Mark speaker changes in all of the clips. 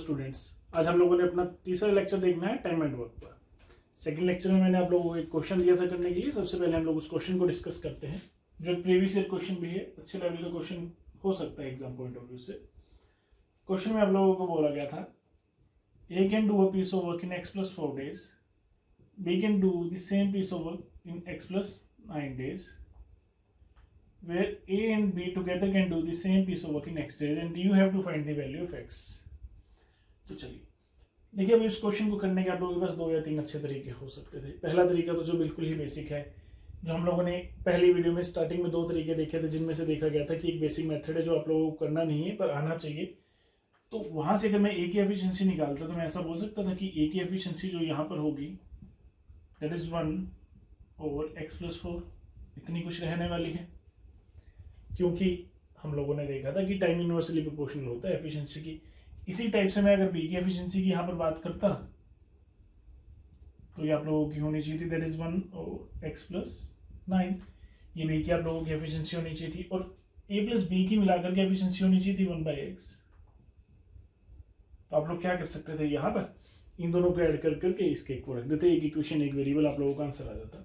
Speaker 1: Students, आज हम लोगों ने अपना तीसरा लेक्चर देखना है टाइम एंड वर्क पर। सेकंड लेक्चर में मैंने आप लोगों को एक क्वेश्चन दिया था करने के लिए। सबसे पहले हम लोग उस क्वेश्चन को डिस्कस करते हैं, जो एक प्रीवियस ईयर क्वेश्चन भी है, अच्छे लेवल का क्वेश्चन हो सकता है एग्जाम पॉइंट ऑफ व्यू से। क्वेश्चन में आप लोगों को बोला गया था A can do a piece of work in x+4 days, B can do the same piece of work in x+9 days, where A and B together can do the same piece of work in x days and you have to find the value of x। तो चलिए देखिए, अब इस question को करने के आप लोगों के पास 2 या 3 अच्छे तरीके हो सकते थे। पहला तरीका तो जो बिल्कुल ही बेसिक है, जो हम लोगों ने पहली वीडियो में स्टार्टिंग में 2 तरीके देखे थे, जिनमें से देखा गया था कि एक बेसिक मेथड है जो आप लोगों को करना नहीं है पर आना चाहिए। तो वहां से अगर मैं ए की एफिशिएंसी निकालता तो मैं ऐसा बोल सकता था कि ए की एफिशिएंसी जो यहाँ पर होगी दैट इज 1/x+4, इतनी कुछ रहने वाली है, क्योंकि हम लोगों ने देखा था कि टाइम इनवर्सली प्रोपोर्शनल होता है एफिशिएंसी की। इसी टाइप से मैं अगर बी की एफिशिएंसी की यहाँ पर बात करता तो ये आप लोगों की होनी चाहिए थी दैट इज 1/x+9। ये बी की आप लोगों की एफिशिएंसी होनी चाहिए थी, और ए प्लस बी की मिलाकर के एफिशिएंसी होनी चाहिए थी 1/x। तो आप लोग क्या कर सकते थे, यहाँ पर इन दोनों को ऐड कर करके इसके एक को रख देते, एक इक्वेशन एक वेरिएबल, आप लोगों का आंसर आ जाता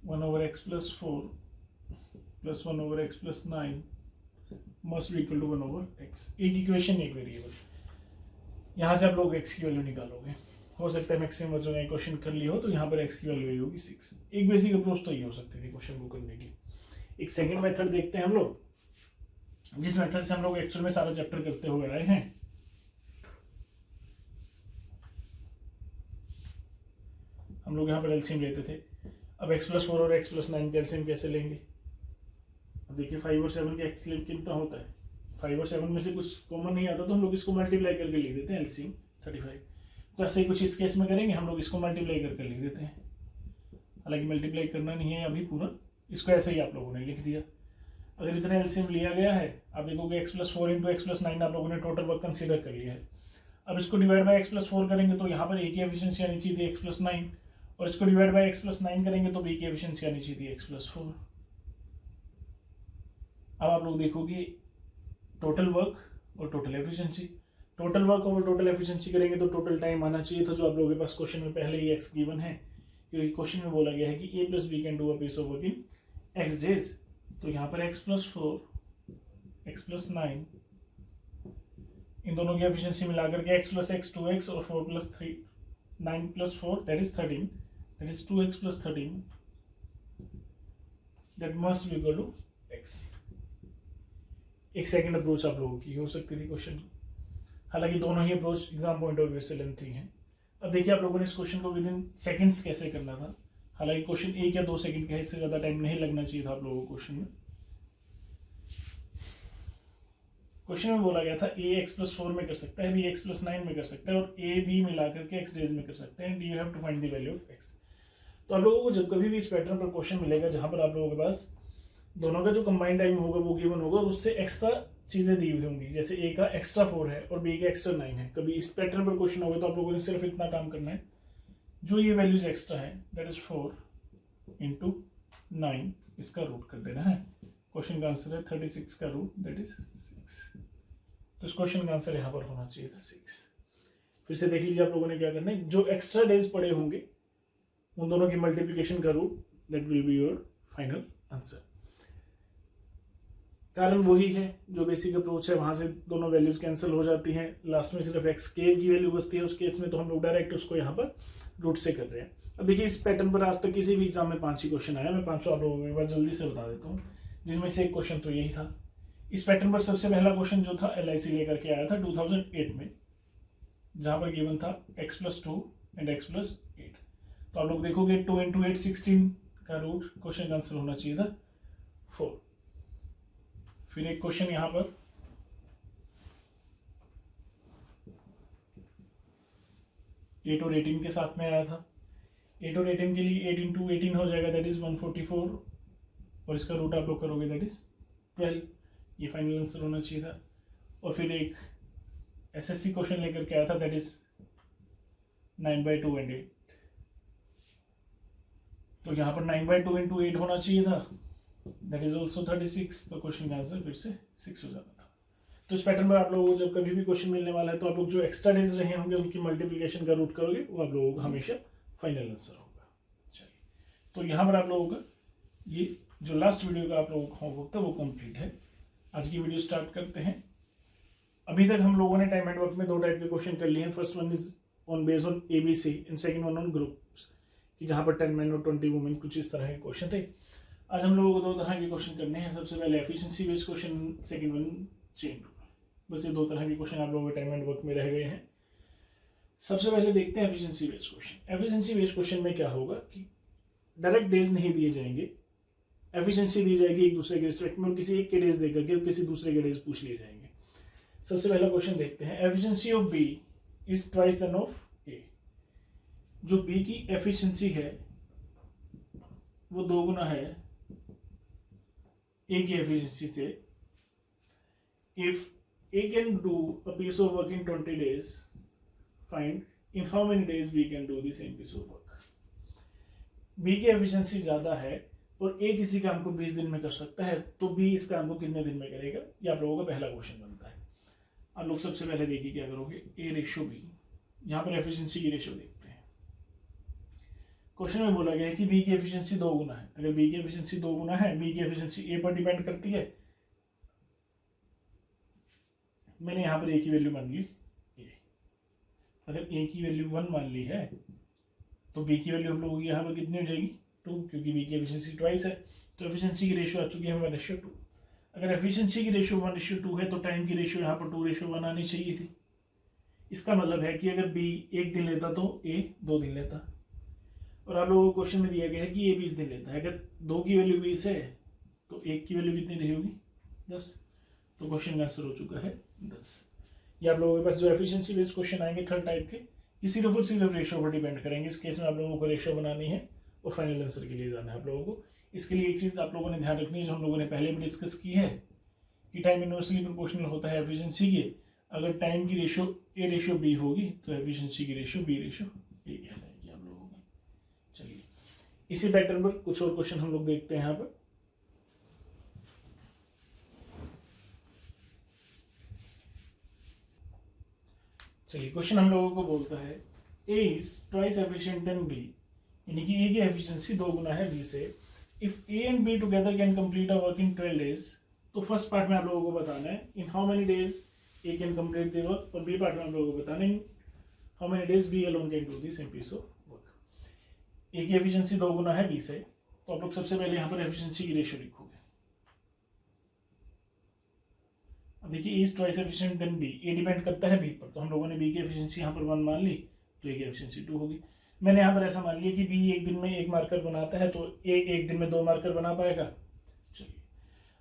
Speaker 1: 1/x+4 plus 1/x+9 must be equal to 1/x। एक इक्वेशन एक वेरिएबल, यहाँ से आप लोग x की वैल्यू निकालोगे। हो सकता है मैक्सिमम बच्चों ने क्वेश्चन कर लिया हो, तो यहाँ पर x की वैल्यू होगी 6। एक बेसिक अप्रोच तो ये हो सकती थी क्वेश्चन को करने की। एक सेकंड मेथड देखते हैं हम लोग, जिस मेथड से हम लोग एक्चुअल में सारा चैप्टर करते हुए आए हैं। हम लोग यहाँ पर एलसीएम लेते थे। अब x+4 और x+9 का एलसीएम कैसे लेंगे? अब देखिए 5 और 7 का एलसीएम कितना होता है, 5 और 7 में से कुछ कॉमन नहीं आता तो हम लोग इसको मल्टीप्लाई करके लिख देते हैं एलसीएम 35। तो ऐसे ही कुछ इस केस में करेंगे, हम लोग इसको मल्टीप्लाई करके लिख देते हैं। हालांकि मल्टीप्लाई करना नहीं है अभी पूरा, इसको ऐसे ही आप लोगों ने लिख दिया। अगर इतना एलसीएम लिया गया है, आप देखोगे x+4 इंटू x+9 आप लोगों ने टोटल वर्क कंसिडर कर लिया है। अब इसको डिवाइड बाय x+4 करेंगे तो यहाँ पर a की एफिशिएंसी आनी चाहिए थी x+9, और इसको डिवाइड बाय x+9 करेंगे तो b की एफिशिएंसी आनी चाहिए थी x+4। अब आप लोग देखोगे टोटल वर्क और टोटल एफिशिएंसी, टोटल वर्क और टोटल एफिशिएंसी करेंगे तो टोटल टाइम आना चाहिए था, जो आप लोगों के पास क्वेश्चन में पहले ही x गिवन है, क्योंकि क्वेश्चन में बोला गया है कि a plus B can do a piece of work in x days. तो यहाँ पर x+4 x+9 इन दोनों की एफिशिएंसी मिलाकर के x+x 2x और 4+3 9+4 that is 13, that is 2x+13 that must be equal to x। एक सेकंड अप्रोच आप लोगों की हो सकती थी क्वेश्चन की, हालांकि दोनों ही approach exam point of view से लेंथी हैं। अब देखिए आप लोगों ने इस क्वेश्चन को विद इन सेकंड्स कैसे करना था। हालांकि क्वेश्चन 1 या 2 सेकंड का, इससे ज्यादा टाइम नहीं लगना चाहिए था आप लोगों को क्वेश्चन में। क्वेश्चन में बोला गया था a x+4 में कर सकता है, b x+9 में कर सकता है, और a b मिलाकर के x डेज में कर सकते हैं, and you have to find the value of x। तो आप लोगों को जब कभी भी इस पैटर्न पर क्वेश्चन मिलेगा जहां पर आप लोगों के पास दोनों का जो कंबाइंड टाइम होगा वो गिवन होगा, और उससे एक्स्ट्रा चीजें दी हुई होंगी, जैसे a का एक्स्ट्रा 4 है और b का एक्स्ट्रा 9 है। कभी इस पैटर्न पर क्वेश्चन होगा तो आप लोगों ने सिर्फ इतना काम करना है, जो ये वैल्यूज एक्स्ट्रा है दैट इज 4 इंटू 9, इसका रूट कर देना है। क्वेश्चन का आंसर है 36 का रूट दैट इज 6। तो इस क्वेश्चन का आंसर यहाँ पर होना चाहिए था 6। फिर से देख लीजिए आप लोगों ने क्या करना है, जो एक्स्ट्रा डेज पड़े होंगे उन दोनों की मल्टीप्लिकेशन का root that will be your final answer. कारण वही है जो बेसिक अप्रोच है, वहां से दोनों वैल्यूज कैंसिल हो जाती हैं, लास्ट में सिर्फ x k की वैल्यू बचती है। उस केस में तो हम लोग डायरेक्ट उसको यहाँ पर रूट से कर रहे हैं। अब देखिए इस पैटर्न पर आज तक किसी भी एग्जाम में 5 ही क्वेश्चन आया, मैं 5 आप लोगों को एक बार जल्दी से बता देता हूँ, जिनमें से एक क्वेश्चन तो यही था। इस पैटर्न पर सबसे पहला क्वेश्चन जो था LIC लेकर के आया था 2008 में, जहां पर गिवन था x+2 एंड x+8। तो आप लोग देखोगे 2 इंटू 8 16 का रूट, क्वेश्चन का आंसर होना चाहिए था 4। फिर एक क्वेश्चन यहां पर 8 और 18 के साथ में आया था। 8 और 18 के लिए 8 इंटू 18 हो जाएगा दैट इज 144, और इसका रूट आप लोग करोगे दैट इज 12। ये फाइनल आंसर होना चाहिए था। और फिर एक SSC क्वेश्चन लेकर के आया था दैट इज 9/2 एंड 8। तो यहाँ पर 9/2 इंटू 8 होना चाहिए था, दैट इज ऑल्सो 36। तो क्वेश्चन का आंसर फिर से 6 हो जाता था। तो इस पैटर्न पर आप लोगों को जब कभी भी क्वेश्चन मिलने वाला है तो आप लोग जो एक्स्ट्रा डेज रहे होंगे उनकी मल्टीप्लिकेशन का रूट करोगे, वो आप लोगों का हमेशा फाइनल आंसर होगा। चलिए, तो यहाँ पर आप लोगों का ये जो लास्ट वीडियो का आप लोगों का होमवर्क था वो कंप्लीट है। आज की वीडियो स्टार्ट करते हैं। अभी तक हम लोगों ने टाइम एंड वर्क में 2 टाइप के क्वेश्चन कर लिए हैं। First one is on based on ABC and second one on groups, कि जहाँ पर 10 मेन और 20 वुमेन, कुछ इस तरह के क्वेश्चन थे। आज हम लोगों को 2 तरह के क्वेश्चन करने हैं। सबसे पहले efficiency based question, second one chain rule. बस ये 2 तरह के क्वेश्चन आप लोगों के टाइम एंड वर्क में रह गए हैं। सबसे पहले देखते हैं efficiency based question. Efficiency based question में क्या होगा कि डायरेक्ट डेज नहीं दिए जाएंगे, एफिशिएंसी दी जाएगी एक दूसरे के रिस्पेक्ट में, और किसी एक के डेज देकर के किसी दूसरे के डेज पूछ लिए जाएंगे। सबसे पहला क्वेश्चन देखते हैं। Efficiency of B is twice than of A। जो B की एफिशिएंसी है वो 2 गुना है A की एफिशिएंसी से। If A can do a piece of work in 20 days, find in how many days B can do the same piece of work। B की efficiency ज्यादा है और A किसी काम को 20 दिन में कर सकता है, तो B इस काम को कितने दिन में करेगा, ये आप लोगों का पहला क्वेश्चन बनता है। आप लोग सबसे पहले देखिए क्या करोगे, A/B। यहाँ पर एफिशिएंसी की रेशियो देखते हैं। क्वेश्चन में बोला गया है कि B की एफिशिएंसी 2 गुना है। अगर B की एफिशिएंसी 2 गुना है, B की एफिशिएंसी A पर डिपेंड करती है। मैंने यहाँ पर A की वैल्यू मान ली A। अगर A की वैल्यू 1 मान ली है तो B की वैल्यू हम लोगों की यहाँ पर कितनी हो जाएगी, 2, क्योंकि B की एफिशिएंसी ट्वाइस है। तो एफिशिएंसी की रेशियो आ चुकी है 1/2। अगर एफिशिएंसी की रेशियो 1/2 है तो टाइम की रेशियो यहाँ पर 2/1 आनी चाहिए थी। इसका मतलब है कि अगर B 1 दिन लेता तो A 2 दिन लेता। और आप लोगों को क्वेश्चन में दिया गया है कि A 20 दिन लेता है। अगर 2 की वैल्यू 20 है तो 1 की वैल्यू कितनी रही होगी, 10। तो क्वेश्चन का आंसर हो चुका है 10। ये आप लोगों के पास जो एफिशिएंसी बेस्ड क्वेश्चन आएंगे थर्ड टाइप के, ये सिर्फ और सिर्फ रेशियो पर डिपेंड करेंगे। इस केस में आप लोगों को रेशियो बनानी है और फाइनल आंसर के लिए जाना है आप लोगों को। इसके लिए एक चीज आप लोगों ने ध्यान रखनी है, जो हम लोगों ने पहले भी डिस्कस की है, कि टाइम इनवर्सली प्रोपोर्शनल होता है एफिशिएंसी के। अगर टाइम की रेशियो A/B होगी तो एफिशिएंसी की रेशियो B/A कहलाएगी आप लोगों की। चलिए, इसी पैटर्न पर कुछ और क्वेश्चन हम लोग देखते हैं यहाँ पर। चलिए, क्वेश्चन हम लोगों को बोलता है A is twice efficient than B, यानी कि A की एफिशिएंसी 2 गुना है B से। If A and B together can complete a work in 12 days, तो फर्स्ट पार्ट में आप लोगों को बताना है in how many days A can complete the work, और B पार्ट में आप लोगों को बताना है how many days B alone can do the same piece of work। A की एफिशिएंसी 2 गुना है B से, तो आप लोग सबसे पहले यहाँ पर एफिशिएंसी की रेशियो लिखोगे। अब देखिए A is twice efficient than B, A depend करता है B पर, तो हम लोगों ने B की एफिशिएंसी यहाँ पर 1 मान ली, तो A की एफिशिएंसी 2 होगी। मैंने यहाँ पर ऐसा मान लिया कि B एक दिन में 1 मार्कर बनाता है, तो A एक दिन में 2 मार्कर बना पाएगा। चलिए,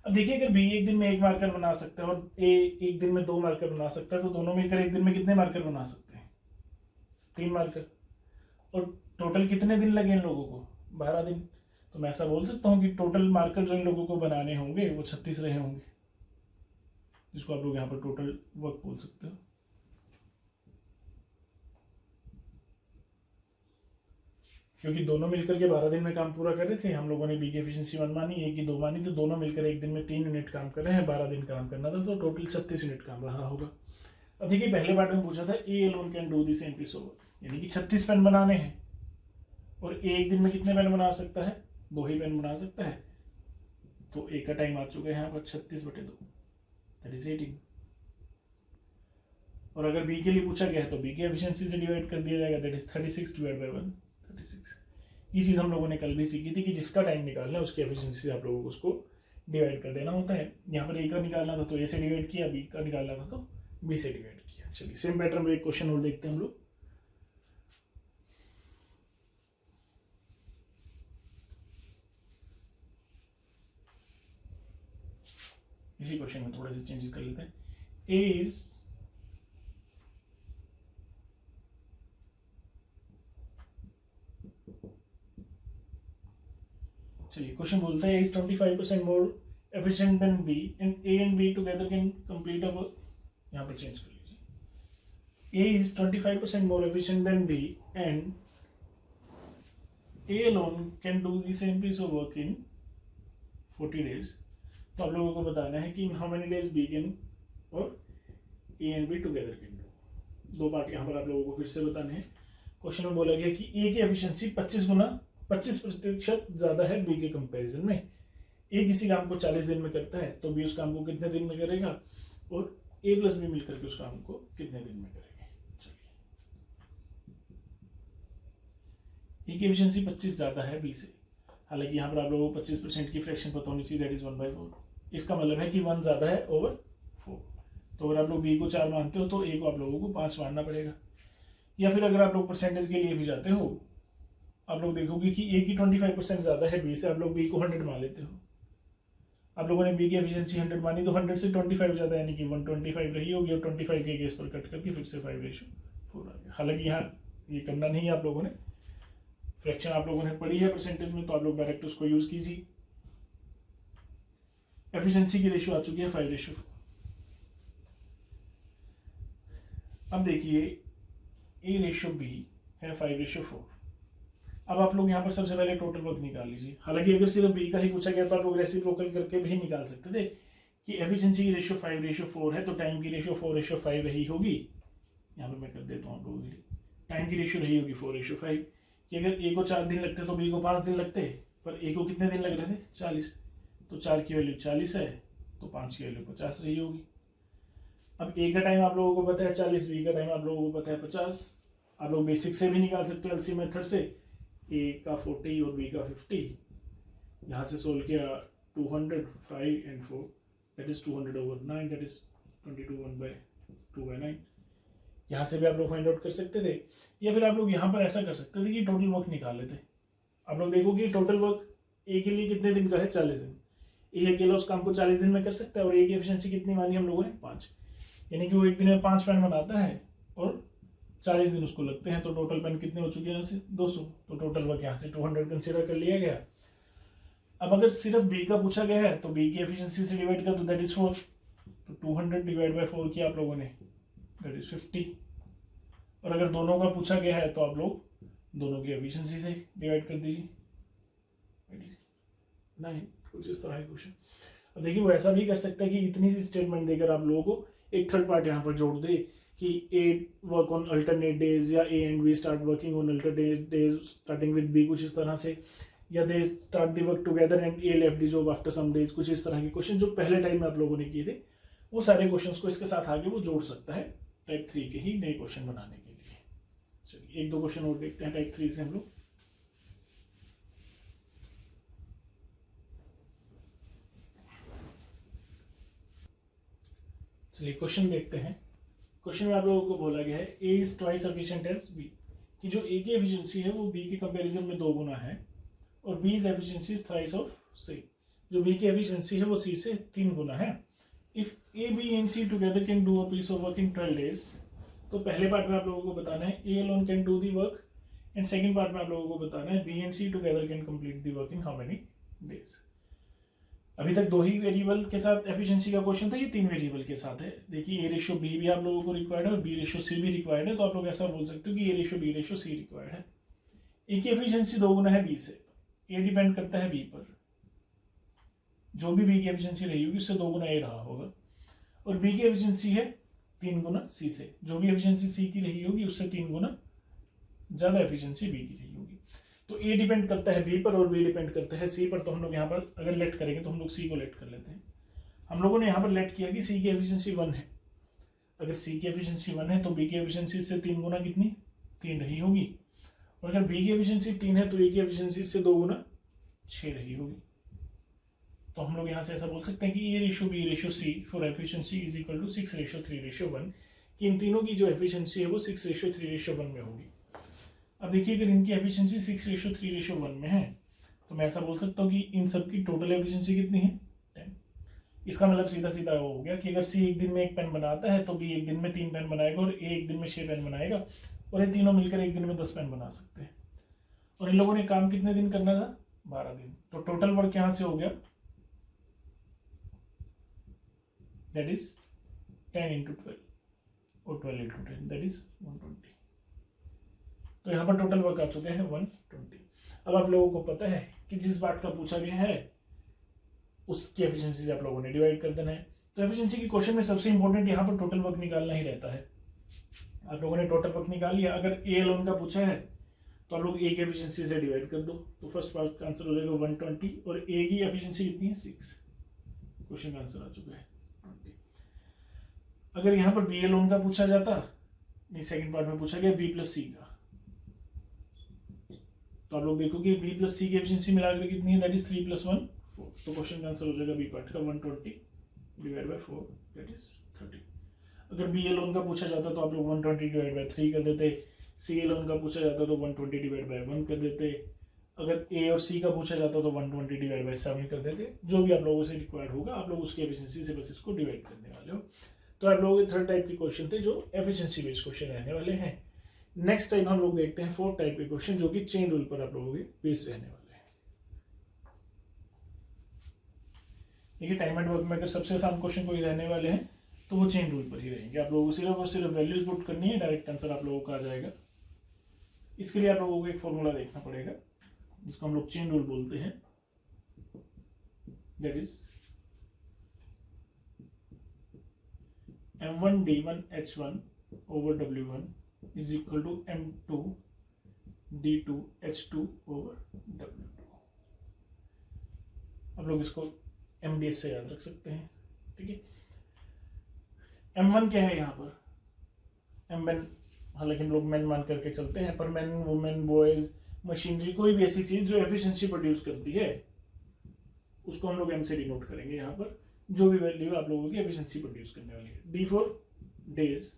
Speaker 1: अब देखिए अगर B एक दिन में 1 मार्कर बना सकता है और A एक दिन में 2 मार्कर बना सकता है, तो दोनों मिलकर एक दिन में कितने मार्कर बना सकते हैं, 3 मार्कर। और टोटल कितने दिन लगे इन लोगों को, 12 दिन। तो मैं ऐसा बोल सकता हूँ कि टोटल मार्कर जो इन लोगों को बनाने होंगे वो 36 रहे होंगे, जिसको आप लोग यहाँ पर टोटल वर्क बोल सकते हो। क्योंकि दोनों मिलकर के 12 दिन में काम पूरा कर रहे थे। हम लोगों ने B की एफिशिएंसी 1 मानी, A की 2 मानी, तो दोनों मिलकर एक दिन में 3 यूनिट काम कर रहे हैं। 12 दिन काम करना था, तो टोटल 36 यूनिट काम रहा होगा। अब देखिए, पहले पार्ट में पूछा था A alone can do the same piece of work, यानी कि 36 पेन बनाने हैं, और A एक दिन में कितने पेन बना सकता है, 2 ही पेन बना सकता है। तो A का टाइम आ चुका है यहाँ पर 36/2, दैट इज 18। और अगर B के लिए पूछा गया है तो B की एफिशिएंसी से डिवाइड कर दिया जाएगा, दैट इज 36/1, 36। ये चीज हम लोगों ने कल भी सीखी थी कि जिसका टाइम निकालना है उसकी एफिशिएंसी से आप लोगों को उसको डिवाइड कर देना होता है। यहाँ पर A का निकालना था तो A से डिवाइड किया, B का निकालना था तो B से डिवाइड किया। चलिए, सेम पैटर्न में एक क्वेश्चन और देखते हैं हम लोग। इसी क्वेश्चन में थोड़े से चेंजेस कर लेते हैं। A is चलिए, क्वेश्चन बोलता है is 25% more efficient than B and A and B together can complete a work। यहाँ पर चेंज कर लीजिए। A is 25% more efficient than B and A alone can do the same piece of work in 40 days। तो आप लोगों को बताना है कि in how many days B can, और ए and be together can do. 2 part यहाँ पर आप लोगों को फिर से बताने हैं। क्वेश्चन में बोला गया कि ए की एफिशिएंसी 25% ज्यादा है बी के कंपैरिजन में। ए किसी काम को 40 दिन में करता है तो बी उस काम को कितने दिन में करेगा, और ए प्लस बी मिलकर के उस काम को कितने दिन में करेंगे। चलिए, ए की एफिशिएंसी 25 ज्यादा है बी से, हालांकि यहाँ पर आप लोगों को 25% की फ्रैक्शन पता होनी चाहिए, दैट इज 1/4। इसका मतलब है कि 1 ज्यादा है ओवर 4। तो अगर आप लोग बी को 4 मानते हो तो ए को आप लोगों को 5 मानना पड़ेगा। या फिर अगर आप लोग परसेंटेज के लिए भी जाते हो, आप लोग देखोगे कि ए की 25% ज्यादा है बी से, आप लोग बी को 100 मान लेते हो। आप लोगों ने बी की एफिशिएंसी 100 मानी तो 100 से 25 ज्यादा यानी कि 125 रही होगी, और 25 के केस पर कट करके फिर से 5:4 आ गया। हालांकि यहाँ ये करना नहीं है, आप लोगों ने फ्रैक्शन आप लोगों ने पढ़ी है परसेंटेज में, तो आप लोग डायरेक्ट उसको यूज कीजिए। एफिशिएंसी की रेशियो आ चुकी है 5:4। अब देखिए ए रेशियो बी है 5:4। अब आप लोग यहाँ पर सबसे पहले टोटल वर्क निकाल लीजिए। हालांकि अगर सिर्फ बी का ही पूछा गया तो आप लोग रेसिप्रोकल करके भी निकाल सकते थे कि एफिशिएंसी की रेशियो 5:4 है तो टाइम की रेशियो 4:5 रही होगी। यहाँ पर मैं कर देता हूँ आप लोगों के लिए, टाइम की रेशियो रही होगी 4:5 कि अगर ए को 4 दिन लगते तो बी को 5 दिन लगते, पर ए को कितने दिन लग रहे थे 40, तो 4 की वैल्यू 40 है तो 5 की वैल्यू 50 रही होगी। अब ए का टाइम आप लोगों को पता है 40, बी का टाइम आप लोगों को पता है 50। आप लोग बेसिक से भी निकाल सकते हो एलसी मेथड से, ए का 40 और बी का 50। यहाँ से सोल्व किया 200, 5 and 4 that is 200/9 that is 22 1/2/9। यहाँ से भी आप लोग फाइंड आउट कर सकते थे, या फिर आप लोग यहाँ पर ऐसा कर सकते थे कि टोटल वर्क निकाल लेते। आप लोग देखोगे टोटल वर्क ए के लिए कितने दिन का है 40 दिन। ए अकेला उस काम को 40 दिन में कर सकता है, और ए की एफिशिएंसी कितनी मानी हम लोगों ने 5, यानी कि वो एक दिन में 5 पेन बनाता है और 40 दिन उसको लगते हैं। तो टोटल पेन कितने हो चुके हैं यहाँ से 200, तो टोटल वर्क यहाँ से 200 कंसीडर कर लिया गया। अब अगर सिर्फ बी का पूछा गया है तो बी की एफिशिएंसी से डिवाइड कर दो, दैट इज 4। तो 200 डिवाइड बाय 4 किया आप लोगों ने, दैट इज 50। और अगर दोनों का पूछा गया है तो आप लोग दोनों की एफिशिएंसी से डिवाइड कर दीजिए, नहीं कुछ इस तरह का क्वेश्चन। अब देखिए वो ऐसा भी कर सकता है कि इतनी सी स्टेटमेंट देकर आप लोगों को एक थर्ड पार्ट यहाँ पर जोड़ दे कि A work on alternate days, या A and B start working on alternate days starting with B, कुछ इस तरह से, या they start the work together and A left the job after some days. कुछ इस तरह के क्वेश्चन जो पहले टाइम में आप लोगों ने किए थे, वो सारे क्वेश्चंस को इसके साथ आगे वो जोड़ सकता है टाइप 3 के ही नए क्वेश्चन बनाने के लिए। चलिए 1-2 क्वेश्चन और देखते हैं टाइप 3 से हम लोग। चलिए क्वेश्चन देखते हैं। क्वेश्चन में आप लोगों को बोला गया है A is twice efficient as B, कि जो ए की एफिशिएंसी है वो बी के कंपैरिजन में 2 गुना है, और B is efficiency is thrice of C, जो बी की एफिशिएंसी है वो सी से 3 गुना है। If A B and C together can do a piece of work in 12 days, तो पहले पार्ट में आप लोगों को बताना है A alone can do the work, and second part में आप लोगों को बताना है B and C together can complete the work in how many days. अभी तक 2 ही वेरिएबल के साथ एफिशिएंसी का क्वेश्चन था, ये 3 वेरिएबल के साथ है। देखिए ए रेशियो बी भी आप लोगों को रिक्वायर्ड है और बी रेशियो सी भी रिक्वायर्ड है, तो आप लोग ऐसा बोल सकते हो कि A ratio B ratio C required है। ए की एफिशिएंसी 2 गुना है बी से, ए डिपेंड करता है बी पर, जो भी बी की एफिशिएंसी रही होगी उससे 2 गुना ए रहा होगा, और बी की एफिशिएंसी है 3 गुना सी से, जो भी एफिशिएंसी सी की रही होगी उससे 3 गुना ज्यादा एफिशिएंसी बी की रही होगी। तो ए डिपेंड करता है बी पर और बी डिपेंड करता है सी पर, तो हम लोग यहाँ पर अगर लेट करेंगे तो हम लोग सी को लेट कर लेते हैं। हम लोगों ने यहाँ पर लेट किया कि सी की एफिशिएंसी 1 है। अगर सी की एफिशिएंसी 1 है तो बी की एफिशिएंसी से 3 गुना कितनी 3 रही होगी, और अगर बी की एफिशिएंसी 3 है तो ए की एफिशिएंसी से 2 गुना 6 रही होगी। तो हम लोग यहाँ से ऐसा बोल सकते हैं कि A ratio B ratio C for efficiency is equal to 6:3:1, कि इन तीनों की जो एफिशिएंसी है वो 6:3:1 में होगी। अब देखिए अगर इनकी एफिशिएंसी 6:3:1 में है तो मैं ऐसा बोल सकता हूँ कि इन सब की टोटल एफिशिएंसी कितनी है 10। इसका मतलब सीधा सीधा वो हो गया कि अगर सी एक दिन में 1 पेन बनाता है तो बी एक दिन में 3 पेन बनाएगा, और ए एक दिन में 6 पेन बनाएगा, और ये तीनों मिलकर एक दिन में 10 पेन बना सकते हैं। और इन लोगों ने काम कितने दिन करना था 12 दिन। तो टोटल वर्क यहाँ से हो गया दैट इज 10 into 12 और 12 into 10 दैट इज 120। तो यहाँ पर टोटल वर्क आ चुके हैं 120। अब आप लोगों को पता है कि जिस पार्ट का पूछा गया है उसकी एफिशिएंसी से आप लोगों ने डिवाइड कर देना है। तो एफिशिएंसी की क्वेश्चन में सबसे इंपॉर्टेंट यहाँ पर टोटल वर्क निकालना ही रहता है। आप लोगों ने टोटल वर्क निकाल लिया, अगर ए लोन का पूछा है तो आप लोग ए की एफिशिएंसी से डिवाइड कर दो, तो फर्स्ट पार्ट का आंसर हो जाएगा 120 और ए की एफिशिएंसी कितनी है 6। क्वेश्चन का आंसर आ चुका है 20। अगर यहाँ पर बी ए लोन का पूछा जाता, नहीं सेकंड पार्ट में पूछा गया बी प्लस सी का, तो आप लोग देखोगे बी प्लस सी की एफिशिएंसी मिलाकर कितनी है, दैट इज 3 + 1 4। तो क्वेश्चन का आंसर हो जाएगा बी पार्ट का 120 डिवाइड बाय 4 दैट इज 30। अगर बी ए लोन का पूछा जाता तो आप लोग 120 डिवाइड बाय 3 कर देते, सी ए लोन का पूछा जाता तो 120 डिवाइड बाय 1 कर देते, अगर ए और सी का पूछा जाता तो 120 डिवाइड बाय 7 कर देते। जो भी आप लोगों से रिक्वायर्ड होगा आप लोग उसकी एफिशिएंसी से बस इसको डिवाइड करने वाले हो। तो आप लोगों के थर्ड टाइप के क्वेश्चन थे जो एफिशिएंसी बेस्ड क्वेश्चन रहने वाले हैं। नेक्स्ट टाइप हम लोग देखते हैं फोर्थ टाइप के क्वेश्चन जो कि चेन रूल पर आप लोगों के बेस्ड रहने वाले हैं। देखिए टाइम एंड वर्क में अगर सबसे आसान क्वेश्चन कोई रहने वाले हैं तो वो चेन रूल पर ही रहेंगे। आप लोगों को सिर्फ और सिर्फ वैल्यूज पुट करनी है, डायरेक्ट आंसर आप लोगों का आ जाएगा। इसके लिए आप लोगों को एक फॉर्मूला देखना पड़ेगा जिसको हम लोग चेन रूल बोलते हैं, that is M1 D1 H1 over W1 is equal to M2 D2 H2 over W2। आप लोग इसको MDS से याद रख सकते हैं, ठीक है। M1 क्या है यहाँ पर, M1 हालांकि हम लोग मैन मान करके चलते हैं, पर मैन वुमेन बॉयज मशीनरी कोई भी ऐसी चीज जो एफिशिएंसी प्रोड्यूस करती है उसको हम लोग M से डिनोट करेंगे। यहाँ पर जो भी वैल्यू आप लोगों की एफिशिएंसी प्रोड्यूस करने वाली है, D for days,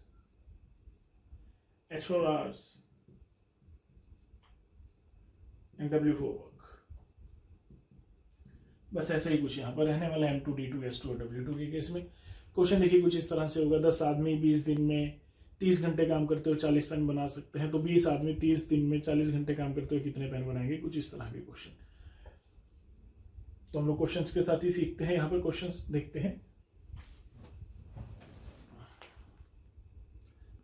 Speaker 1: H for hours and W for work। बस ऐसा ही कुछ यहाँ पर रहने वाला है M2 D2 S2 और W2 के केस में। क्वेश्चन देखिए कुछ इस तरह से होगा, 10 आदमी 20 दिन में 30 घंटे काम करते हो 40 पेन बना सकते हैं, तो 20 आदमी 30 दिन में 40 घंटे काम करते हुए कितने पेन बनाएंगे, कुछ इस तरह के क्वेश्चन। तो हम लोग क्वेश्चंस के साथ ही सीखते हैं। यहाँ पर क्वेश्चंस देखते हैं।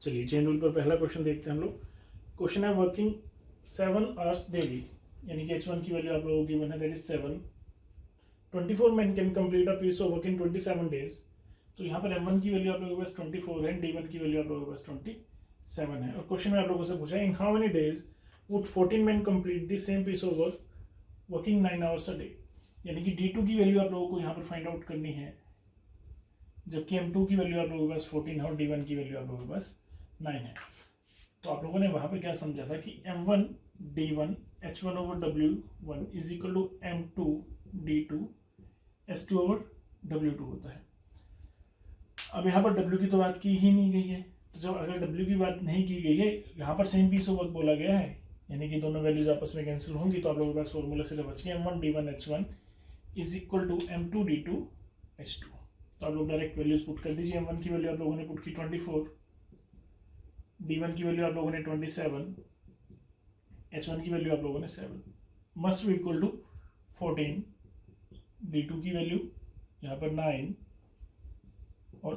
Speaker 1: चलिए चेन रूल पर पहला क्वेश्चन देखते हैं हम लोग। क्वेश्चन है वर्किंग 7 आवर्स डेली, यानी कि H1 की वैल्यू आप लोगों की गिवन है दैट इज 7। 24 men कैन complete a piece of work in 27 days. तो यहाँ पर M1 की वैल्यू आप लोगों के पास 24 है, D1 की वैल्यू आप लोगों के पास 27 है। और क्वेश्चन में आप लोगों से पूछा है in how many days would 14 men complete the same piece of work working 9 hours a day. यानी कि D2 की वैल्यू आप लोगों को यहाँ पर फाइंड आउट करनी है, जबकि M2 की वैल्यू आप लोगों के पास 14 है और D1 की वैल्यू आप लोगों के पास 9 है। तो आप लोगों ने वहां पर क्या समझा था कि M1 D1 H1 over W1 is equal to M2 D2 S2 over W2 होता है। अब यहाँ पर W की तो बात की ही नहीं गई है, तो जब अगर W की बात नहीं की गई है, यहाँ पर सेम पीस ऑफ वर्क बोला गया है, यानी कि दोनों वैल्यूज आपस में कैंसिल होंगी, तो आप लोगों के पास फॉर्मूला सिर्फ बच गया M1 D1 H1 is equal to M2 D2 H2। तो आप लोग डायरेक्ट वैल्यूज पुट कर दीजिए। M1 की वैल्यू आप लोगों ने पुट की 24, D1 की वैल्यू आप लोगों ने 27, H1 की वैल्यू आप लोगों ने 7, must be equal to 14, D2 की वैल्यू यहाँ पर 9 और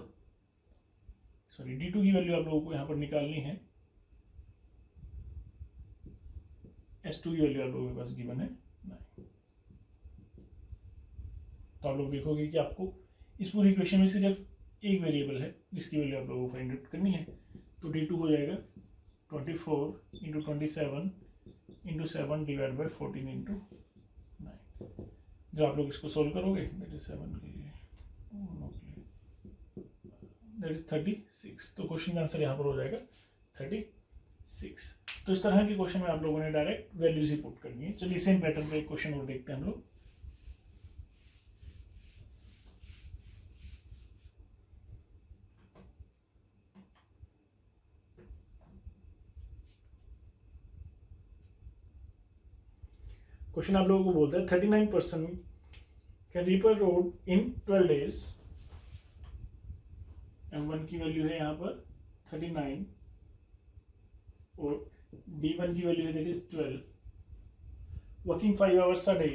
Speaker 1: सॉरी D2 की वैल्यू आप लोगों को यहाँ पर निकालनी है, S2 की वैल्यू आप लोगों के पास गिवन है 9। तो आप लोग देखोगे कि आपको इस पूरी इक्वेशन में सिर्फ एक वेरिएबल है जिसकी वैल्यू आप लोगों को फाइंड आउट करनी है। तो D2 हो जाएगा 24 into 27 into 7 divide by 14 into 9। जो आप लोग इसको सोल्व करोगे दैट इज 7 के लिए दैट इज 36। तो क्वेश्चन का आंसर यहाँ पर हो जाएगा 36। तो इस तरह के क्वेश्चन में आप लोगों ने डायरेक्ट वैल्यूज ही पुट करनी है। चलिए सेम पैटर्न पे एक क्वेश्चन और देखते हैं हम लोग। क्वेश्चन आप लोगों को बोलता है 39% can reaper road in 12 days. M1 की वैल्यू है यहाँ पर 39 और D1 की वैल्यू है that is 12, working 5 hours a day.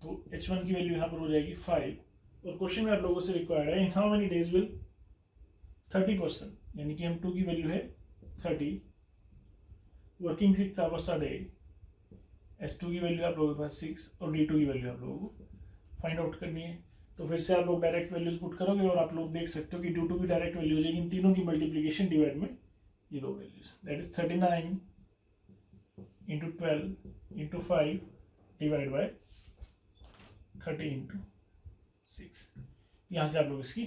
Speaker 1: तो H1 की वैल्यू यहाँ पर हो जाएगी 5 और क्वेश्चन में आप लोगों से रिक्वायर्ड है in how many days will 30%, यानी कि M2 की वैल्यू है 30, working 6 hours a day. S2 की वैल्यू आप लोगों के पास 6 और D2 की वैल्यू आप लोगों को फाइंड आउट करनी है। तो फिर से आप लोग डायरेक्ट वैल्यूज पुट करोगे और आप लोग देख सकते हो कि ड्यू टू की डायरेक्ट वैल्यू हो जाएगी इन तीनों की मल्टीप्लीकेशन डिवाइड में ये दो values, that is 39 into 12 into 5 divide by 30 into 6। यहाँ से आप लोग इसकी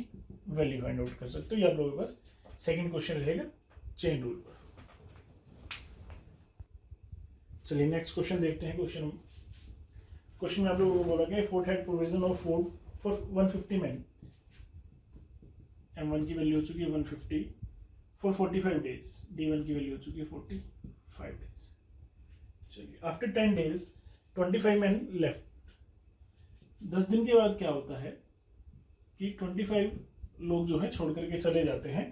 Speaker 1: वैल्यू फाइंड आउट कर सकते हो। ये आप लोगों के पास सेकंड क्वेश्चन रहेगा चेन रूल पर। चलिए नेक्स्ट क्वेश्चन देखते हैं। क्वेश्चन में आप लोगों को बोला गया fort had provision of food for 150 man, M1 की वैल्यू हो चुकी है 150 फॉर 45 डेज, D1 की वैल्यू हो चुकी है 45 डेज। चलिए आफ्टर 10 डेज 25 मैन लेफ्ट। 10 दिन के बाद क्या होता है कि 25 लोग जो है छोड़ करके चले जाते हैं।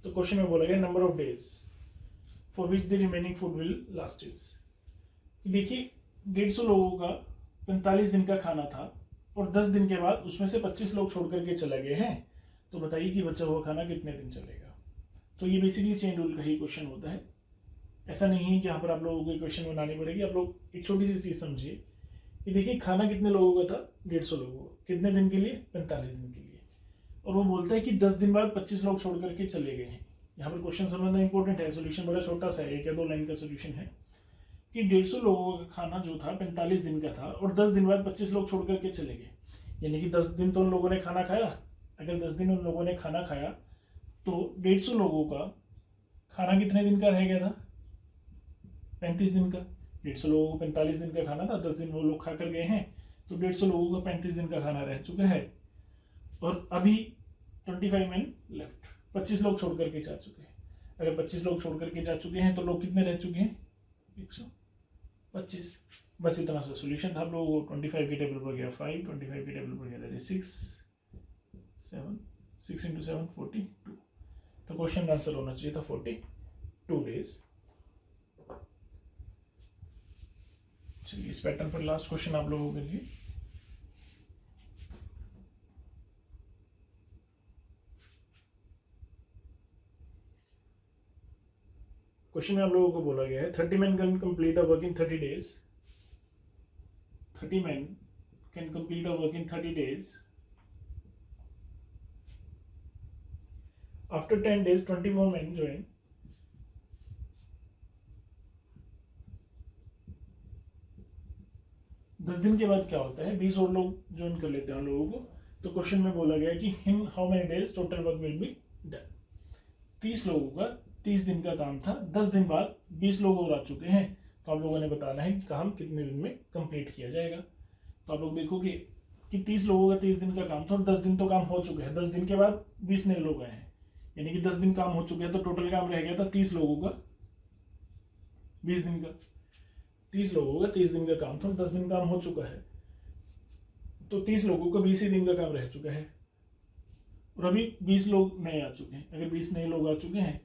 Speaker 1: तो क्वेश्चन में बोला गया number of days for which the remaining food will last is. देखिए 150 लोगों का 45 दिन का खाना था और 10 दिन के बाद उसमें से 25 लोग छोड़ करके चले गए हैं, तो बताइए कि बचा हुआ खाना कितने दिन चलेगा। तो ये बेसिकली चेन रूल का ही क्वेश्चन होता है। ऐसा नहीं है कि यहाँ पर आप लोगों को क्वेश्चन बनानी पड़ेगी। आप लोग एक छोटी सी चीज समझिए कि देखिए खाना कितने लोगों का था, 150 लोगों का, कितने दिन के लिए, 45 दिन के लिए, और वो बोलता है कि 10 दिन बाद 25 लोग छोड़ करके चले गए हैं। यहाँ पर क्वेश्चन समझना इंपॉर्टेंट है। सोल्यूशन बड़ा छोटा सा है, 1 या 2 लाइन का सोल्यूशन है कि 150 लोगों का खाना जो था 45 दिन का था और 10 दिन बाद 25 लोग छोड़ करके चले गए, यानी कि 10 दिन तो उन लोगों ने खाना खाया। अगर 10 दिन उन लोगों ने खाना खाया तो 150 लोगों का खाना कितने दिन का रह गया था, 35 दिन का। 150 लोगों को 45 दिन का खाना था, 10 दिन वो लोग खा कर गए हैं, तो 150 लोगों का 35 दिन का खाना रह चुका है। और अभी 25 मैन लेफ्ट, 25 लोग छोड़ करके जा चुके हैं। अगर 25 लोग छोड़ करके जा चुके हैं तो लोग कितने रह चुके हैं, 125। बस इतना सा सोल्यूशन था। आप लोगों को 25 के टेबल पर गया 5, 25 के टेबल पर गया 6, 6 इंटू 7 42। तो क्वेश्चन का आंसर होना चाहिए था 42 डेज। चलिए इस पैटर्न पर लास्ट क्वेश्चन आप लोगों के लिए। क्वेश्चन में आप लोगों को बोला गया है 30 man can complete a work in 30 days. 30 man can complete a work in 30 days. After 10 days 24 men join। 10 दिन के बाद क्या होता है, 20 और लोग ज्वाइन कर लेते हैं लोगों को। तो क्वेश्चन में बोला गया कि इन how many days total work will be done. 30 लोगों का 30 दिन का काम था, 10 दिन बाद 20 लोग और आ चुके हैं, तो आप लोगों ने बताना है कि काम कितने दिन में कंप्लीट किया जाएगा। तो आप लोग देखोगे कि 30 लोगों का 30 दिन का काम था और 10 दिन तो काम हो चुके हैं, 10 दिन के बाद 20 नए लोग आए हैं, यानी कि 10 दिन काम हो चुके हैं। तो टोटल काम रह गया था 30 लोगों का 20 दिन का। 30 लोगों का 30 दिन का काम था, 10 दिन काम हो चुका है, तो 30 लोगों का 20 ही दिन का काम रह चुका है और अभी 20 लोग नए आ चुके हैं। अगर 20 नए लोग आ चुके हैं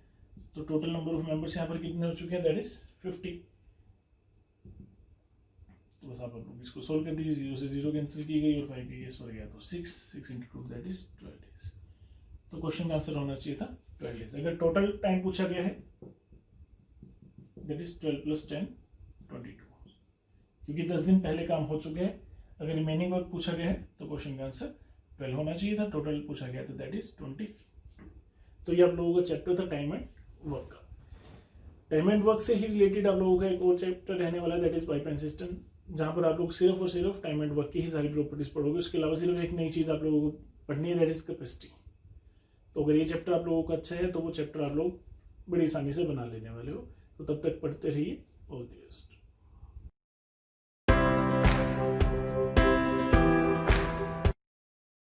Speaker 1: तो टोटल नंबर ऑफ मेंबर्स यहाँ पर कितने हो चुके हैं, दैट इज 50। तो बस आप लोग इसको सोल्व कर दीजिए, 0 से 0 कैंसिल की गई और 5 के केस पर गया तो 6 इंटू 2 दैट इज 12 डेज। तो क्वेश्चन का आंसर होना चाहिए था 12 डेज। अगर टोटल टाइम पूछा गया है दैट इज 12 + 10 22, क्योंकि 10 दिन पहले काम हो चुके हैं। अगर रिमेनिंग वर्क पूछा गया है तो क्वेश्चन का आंसर 12 होना चाहिए था। टोटल पूछा गया था दैट इज 22। तो ये आप लोगों का चैप्टर था टाइम एंड वर्क का। टाइम एंड वर्क से ही रिलेटेड आप लोगों का एक और चैप्टर रहने वाला है that is pipe and system, जहां पर आप लोग सिर्फ और सिर्फ टाइम एंड वर्क की ही सारी प्रॉपर्टीज पढ़ोगे। उसके अलावा सिर्फ एक नई चीज आप लोगों को पढ़नी है दैट इज कैपेसिटी। तो अगर ये चैप्टर आप लोगों का अच्छा है तो वो चैप्टर आप लोग बड़ी आसानी से बना लेने वाले हो। तो तब तक पढ़ते रहिए। All the best.